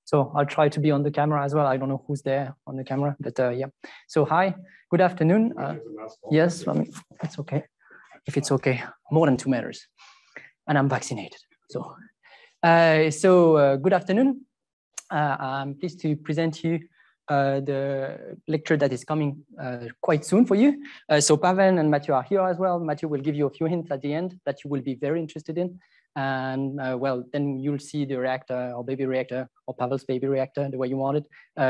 So I'll try to be on the camera as well. I don't know who's there on the camera, but yeah. So hi, good afternoon. Yes, I mean, it's okay. If it's okay, more than 2 meters. And I'm vaccinated. So, good afternoon. I'm pleased to present you the lecture that is coming quite soon for you. So Pavel and Mathieu are here as well. Mathieu will give you a few hints at the end that you will be very interested in. And well, then you'll see the reactor or baby reactor or Pavel's baby reactor, the way you want it,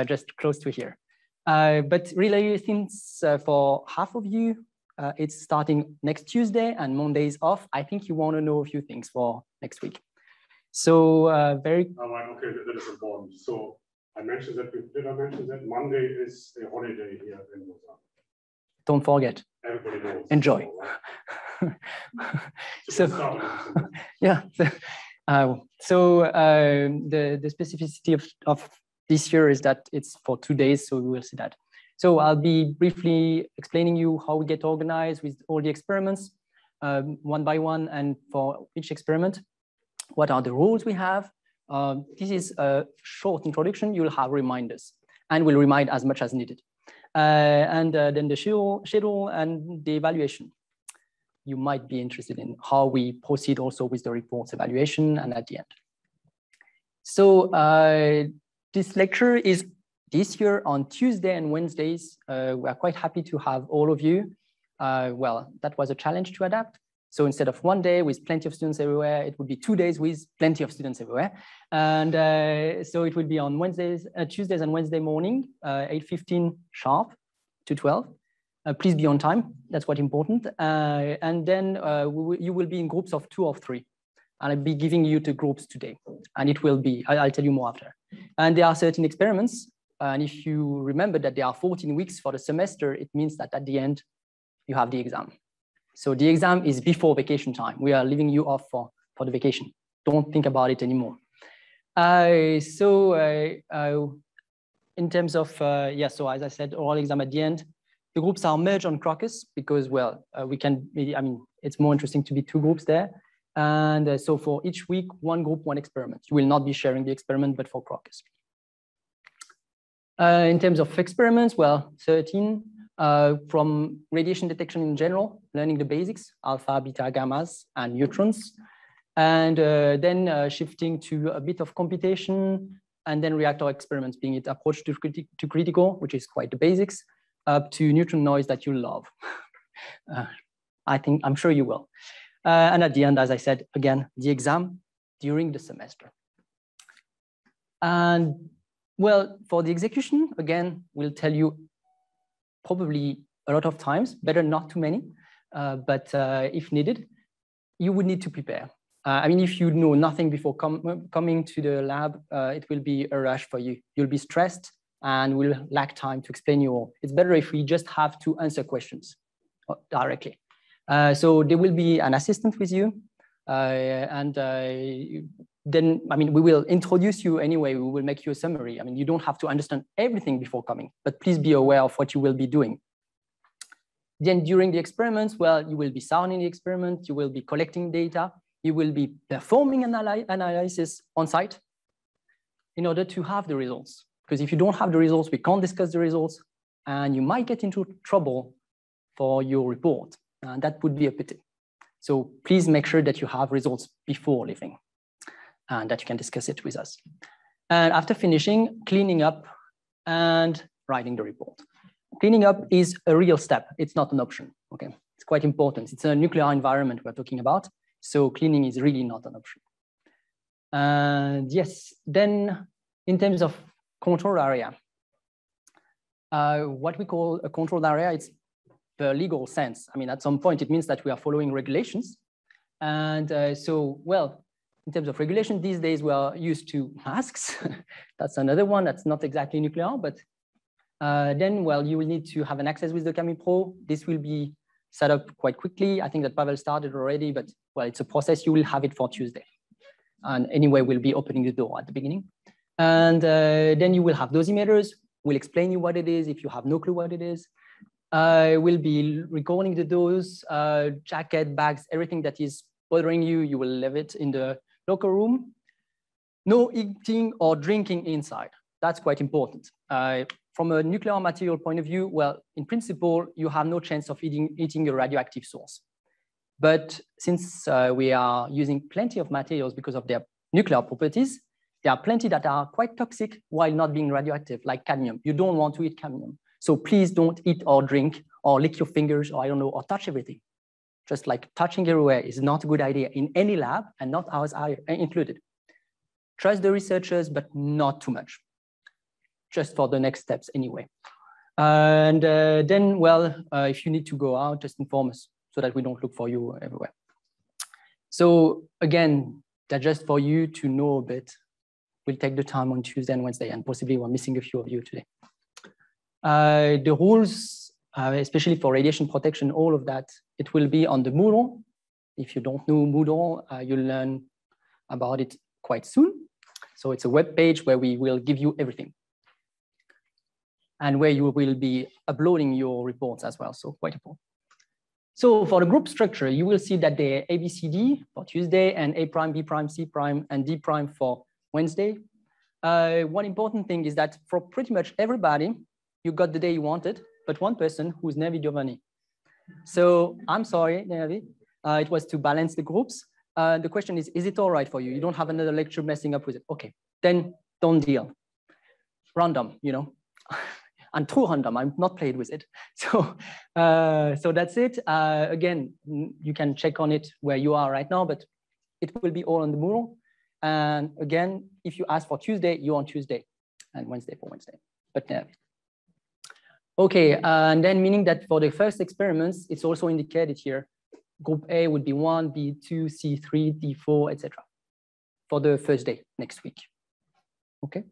just close to here. But really, since for half of you, it's starting next Tuesday and Monday is off, I think you want to know a few things for next week. So very... Okay, that is important. So I mentioned that, did I mention that Monday is a holiday here in Lausanne? Don't forget. Everybody knows. Enjoy. So yeah. The specificity of this year is that it's for 2 days, so we will see that. So I'll be briefly explaining you how we get organized with all the experiments, one by one, and for each experiment, what are the rules we have. This is a short introduction. You'll have reminders, and we'll remind as much as needed. Then the schedule and the evaluation. You might be interested in how we proceed also with the reports evaluation and at the end. So this lecture is this year on Tuesday and Wednesdays. We are quite happy to have all of you. Well, that was a challenge to adapt. So instead of 1 day with plenty of students everywhere, it would be 2 days with plenty of students everywhere. And so it will be on Wednesdays, Tuesdays and Wednesday morning, 8:15 sharp to 12. Please be on time. That's what's important. And then you will be in groups of 2 or 3. And I'll be giving you the groups today. And it will be, I'll tell you more after. And there are certain experiments. And if you remember that there are 14 weeks for the semester, it means that at the end, you have the exam. So the exam is before vacation time. We are leaving you off for the vacation. Don't think about it anymore. In terms of, yeah, so as I said, oral exam at the end, the groups are merged on Crocus because, well, it's more interesting to be 2 groups there. And so for each week, 1 group, 1 experiment. You will not be sharing the experiment, but for Crocus. In terms of experiments, well, 13. From radiation detection in general, learning the basics, alpha, beta, gammas, and neutrons. And then shifting to a bit of computation, and then reactor experiments, being it approach to critical, which is quite the basics, up to neutron noise that you love. I'm sure you will. And at the end, as I said, again, the exam during the semester. And well, for the execution, again, we'll tell you probably a lot of times, better not too many, but if needed, you would need to prepare. I mean, if you know nothing before coming to the lab, it will be a rush for you. You'll be stressed and will lack time to explain you all. It's better if we just have to answer questions directly. So there will be an assistant with you. Then, I mean, we will introduce you anyway. We will make you a summary. I mean, you don't have to understand everything before coming, but please be aware of what you will be doing. Then during the experiments, well, you will be sounding the experiment. You will be collecting data. You will be performing analysis on site in order to have the results. Because if you don't have the results, we can't discuss the results, and you might get into trouble for your report. And that would be a pity. So please make sure that you have results before leaving, and that you can discuss it with us. And after finishing, cleaning up and writing the report. Cleaning up is a real step. It's not an option, okay? It's quite important. It's a nuclear environment we're talking about, so cleaning is really not an option. And yes, then in terms of control area, what we call a control area, it's the legal sense. I mean, at some point, it means that we are following regulations. And so, well, in terms of regulation, these days we are used to masks. That's another one that's not exactly nuclear, but then, well, you will need to have an access with the Cami Pro. This will be set up quite quickly. I think that Pavel started already, but well, it's a process. You will have it for Tuesday. And anyway, we'll be opening the door at the beginning. And then you will have dosimeters. We'll explain you what it is if you have no clue what it is. We'll be recording the dose, jacket, bags, everything that is bothering you, you will leave it in the locker room. No eating or drinking inside. That's quite important. From a nuclear material point of view, well, in principle, you have no chance of eating a radioactive source. But since we are using plenty of materials because of their nuclear properties, there are plenty that are quite toxic while not being radioactive, like cadmium. You don't want to eat cadmium. So please don't eat or drink or lick your fingers or I don't know, or touch everything. Just like touching everywhere is not a good idea in any lab and not ours are included. Trust the researchers, but not too much. Just for the next steps anyway. And then, well, if you need to go out, just inform us so that we don't look for you everywhere. So again, that's just for you to know a bit. We'll take the time on Tuesday and Wednesday, and possibly we're missing a few of you today. The rules, especially for radiation protection, all of that, it will be on the Moodle. If you don't know Moodle, you'll learn about it quite soon. So it's a web page where we will give you everything and where you will be uploading your reports as well. So quite important. So for the group structure, you will see that the ABCD for Tuesday and A prime, B prime, C prime, and D prime for Wednesday. One important thing is that for pretty much everybody, you got the day you wanted, but one person who's Nevi Giovanni. So I'm sorry, Nevi, it was to balance the groups. The question is it all right for you? You don't have another lecture messing up with it. Okay, then don't deal. Random, you know. And true random, I'm not played with it. So, so that's it. Again, you can check on it where you are right now, but it will be all on the Moodle. And again, if you ask for Tuesday, you're on Tuesday, and Wednesday for Wednesday. But okay, and then meaning that for the first experiments, it's also indicated here. Group A would be 1, B2, C3, D4, etc. for the first day next week. Okay,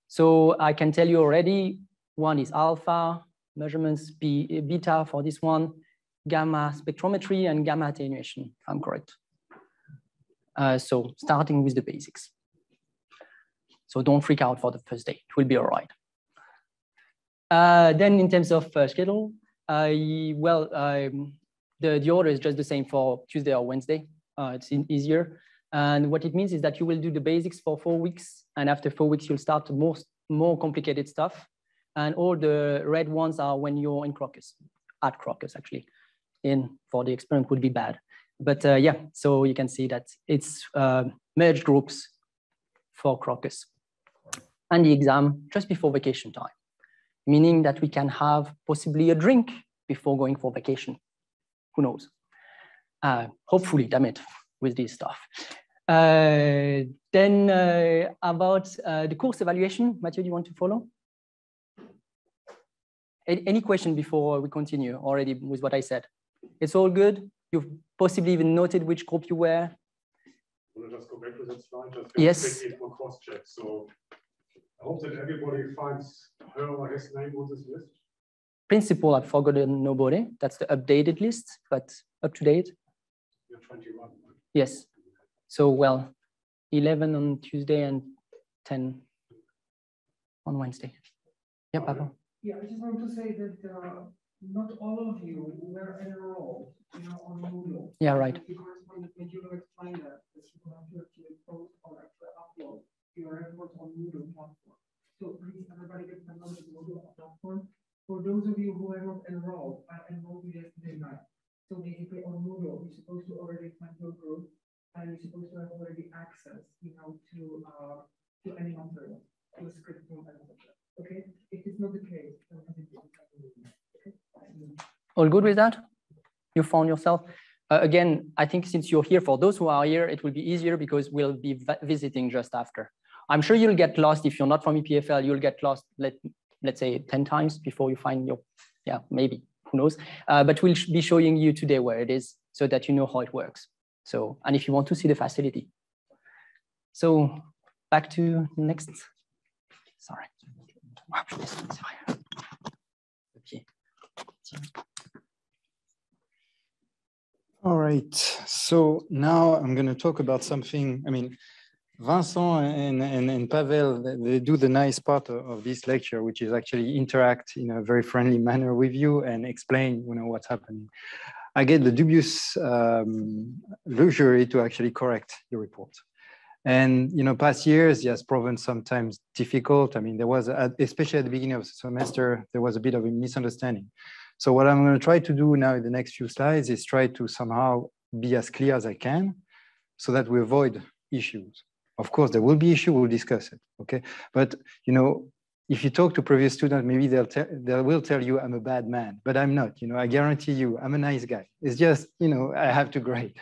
so I can tell you already. 1 is alpha measurements, beta for this one, gamma spectrometry, and gamma attenuation, if I'm correct. So starting with the basics. So don't freak out for the first day. It will be all right. Then in terms of schedule, the order is just the same for Tuesday or Wednesday. It's easier. And what it means is that you will do the basics for 4 weeks. And after 4 weeks, you'll start the more complicated stuff. And all the red ones are when you're in Crocus, at Crocus actually. For the experiment would be bad. But yeah, so you can see that it's merged groups for Crocus. And the exam just before vacation time, meaning that we can have possibly a drink before going for vacation. Who knows? Hopefully, damn it, with this stuff. Then about the course evaluation, Mathieu, do you want to follow? Any question before we continue already with what I said? It's all good? You've possibly even noted which group you were? Will I just go back to that slide? Just yes. For cross-check. So I hope that everybody finds her or his name on this list. Principal, I've forgotten nobody. That's the updated list, but up to date. You're 21. Right? Yes. So, well, 11 on Tuesday and 10 on Wednesday. Yeah, Pablo. Yeah, I just want to say that not all of you were enrolled, on Moodle. Yeah, right. Because when you explain that you have to actually post or actually upload your reports on Moodle platform. So please, everybody get familiar with Moodle platform. For those of you who are not enrolled, I enrolled you yesterday night. So basically on Moodle, you're supposed to already find your group, and you're supposed to have already access, to any material, to a script room, etc. Okay, if it's not the case, then okay. All good with that? You found yourself? Again, I think since you're here, for those who are here, it will be easier because we'll be visiting just after. I'm sure you'll get lost if you're not from EPFL. You'll get lost, let's say 10 times before you find your, maybe, who knows? But we'll be showing you today where it is so that you know how it works. So, and if you want to see the facility. So back to next. Sorry. Okay. All right, so now I'm going to talk about something. I mean, Vincent and Pavel, they do the nice part of this lecture, which is actually interact in a very friendly manner with you and explain, what's happening. I get the dubious luxury to actually correct the report. And past years, it has proven sometimes difficult. I mean, there was, especially at the beginning of the semester, there was a bit of a misunderstanding. So what I'm going to try to do now in the next few slides is try to somehow be as clear as I can so that we avoid issues. Of course, there will be issues, we'll discuss it, okay? But, if you talk to previous students, maybe they will tell you I'm a bad man, but I'm not, I guarantee you, I'm a nice guy. It's just, I have to grade.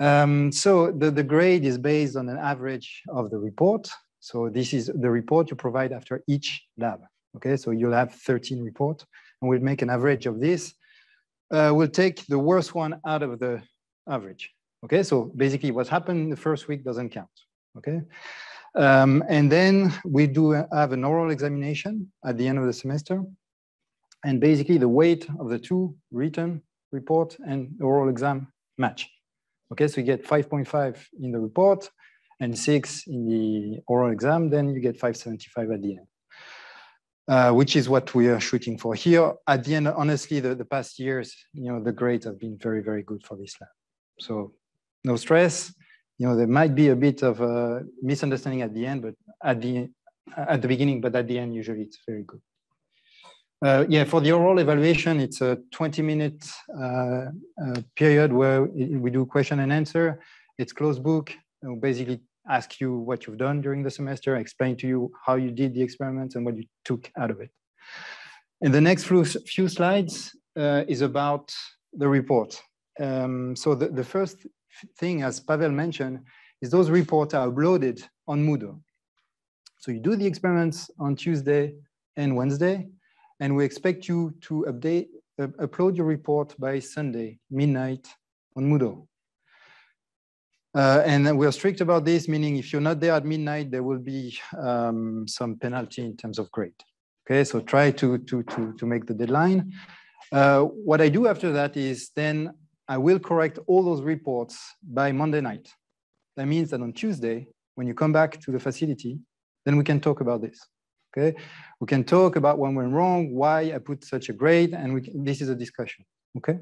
So the grade is based on an average of the report. So this is the report you provide after each lab. Okay, so you'll have 13 reports, and we'll make an average of this. We'll take the worst one out of the average. Okay, so basically what happened in the first week doesn't count. Okay, and then we do have an oral examination at the end of the semester. And basically the weight of the two written report and oral exam match. Okay, so you get 5.5 in the report and 6 in the oral exam, then you get 5.75 at the end, which is what we are shooting for here. At the end, honestly, the past years, the grades have been very, very good for this lab. So no stress. There might be a bit of a misunderstanding at the end, but at the beginning, but at the end, usually it's very good. Yeah, for the oral evaluation, it's a 20-minute period where we do question and answer. It's closed book. We'll basically ask you what you've done during the semester, explain to you how you did the experiments and what you took out of it. And the next few slides is about the report. So the first thing, as Pavel mentioned, is those reports are uploaded on Moodle. So you do the experiments on Tuesday and Wednesday, and we expect you to upload your report by Sunday, midnight on Moodle. And we are strict about this, meaning if you're not there at midnight, there will be some penalty in terms of grade. Okay, so try to make the deadline. What I do after that is then I will correct all those reports by Monday night. That means that on Tuesday, when you come back to the facility, then we can talk about this. Okay, we can talk about what went wrong, why I put such a grade, and this is a discussion. Okay,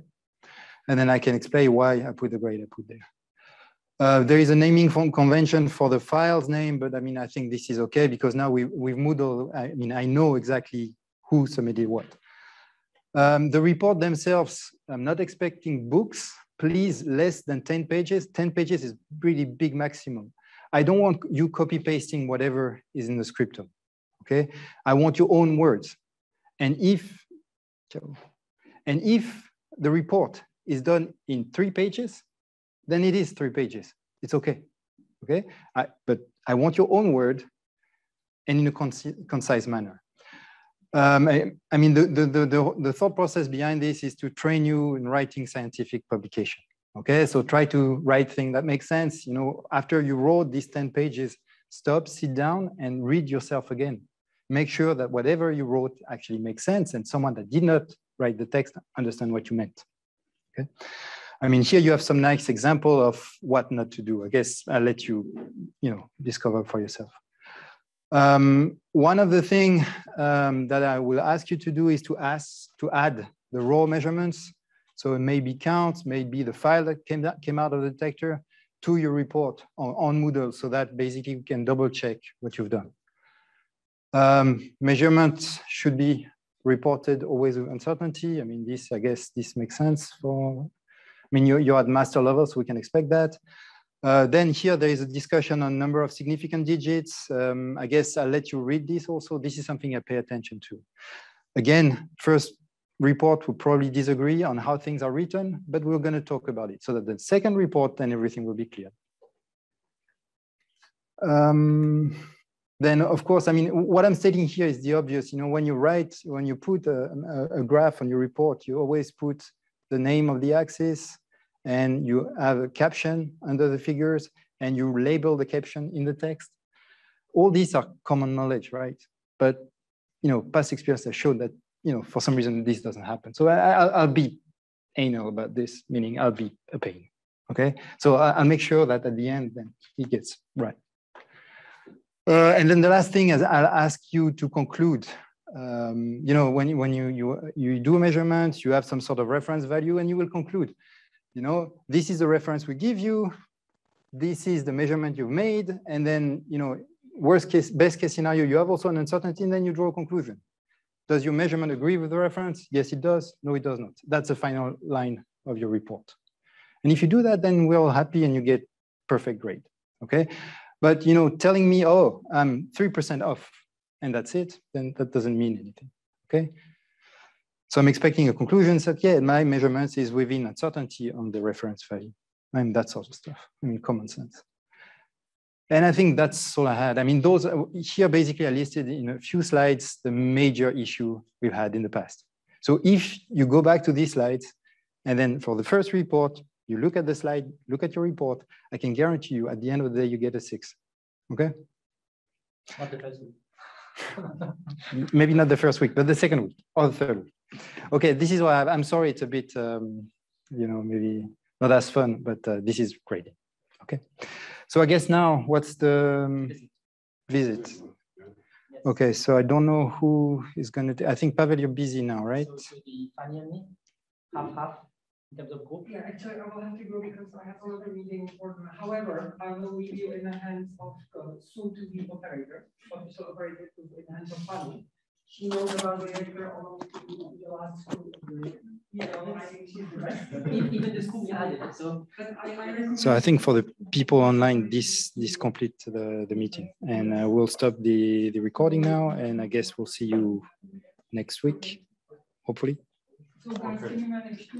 and then I can explain why I put the grade I put there. There is a naming convention for the file's name, but I mean, I think this is okay because now with Moodle, I know exactly who submitted what. The report themselves, I'm not expecting books, please, less than 10 pages. 10 pages is really big maximum. I don't want you copy pasting whatever is in the scriptum. Okay, I want your own words. And if the report is done in 3 pages, then it is 3 pages. It's okay. Okay, but I want your own word and in a concise manner. I mean, the thought process behind this is to train you in writing scientific publication. Okay, so try to write things that make sense. After you wrote these 10 pages, stop, sit down, and read yourself again. Make sure that whatever you wrote actually makes sense and someone that did not write the text understand what you meant. Okay, I mean, here you have some nice example of what not to do. I guess I'll let you, discover for yourself. One of the things that I will ask you to do is to add the raw measurements. So it may be counts, maybe the file that came out of the detector to your report on Moodle, so that basically we can double check what you've done. Measurements should be reported always with uncertainty. I mean, I guess this makes sense you're at master level, so we can expect that. Then here there is a discussion on number of significant digits. I guess I'll let you read this also. This is something I pay attention to. Again, first report will probably disagree on how things are written, but we're going to talk about it so that the second report, then everything will be clear. Then, of course, I mean, what I'm stating here is the obvious. When you put a graph on your report, you always put the name of the axis, and you have a caption under the figures, and you label the caption in the text. All these are common knowledge, right? But past experience has shown that for some reason this doesn't happen. So I'll be anal about this, meaning I'll be a pain. Okay, so I'll make sure that at the end then it gets right. And then the last thing is I'll ask you to conclude. When you do a measurement, you have some sort of reference value, and you will conclude. This is the reference we give you. this is the measurement you've made, and then, you know, worst case, best case scenario, you have also an uncertainty, and then you draw a conclusion. Does your measurement agree with the reference? Yes, it does. No, it does not. That's the final line of your report. And if you do that, then we're all happy and you get perfect grade, okay? But, you know, telling me, oh, I'm 3% off and that's it, then that doesn't mean anything, okay? So I'm expecting a conclusion that, yeah, my measurements is within uncertainty on the reference value. I mean, that sort of stuff. I mean, common sense. And I think that's all I had. I mean, those here basically are listed in a few slides, the major issue we've had in the past. So if you go back to these slides, and then for the first report, you look at the slide, look at your report, I can guarantee you at the end of the day, you get a 6, okay? Not the first week. Maybe not the first week, but the second week or the third week. Okay, this is why I'm sorry, it's a bit, you know, maybe not as fun, but this is great, okay? So I guess now, what's the visit? Okay, so I don't know who is going to, I think Pavel, you're busy now, right? So it will be Fanny and me, half in terms of group. Yeah, actually, I will have to go because I have another meeting. However, I will leave you in the hands of soon-to-be operator, official operator, in the hands of Fanny. She knows about the reactor almost the last school. You know, I think she's the best. Even the school added it, so. So I think for the people online, this completes the meeting, and we'll stop the recording now, and I guess we'll see you next week, hopefully. So guys, can you manage to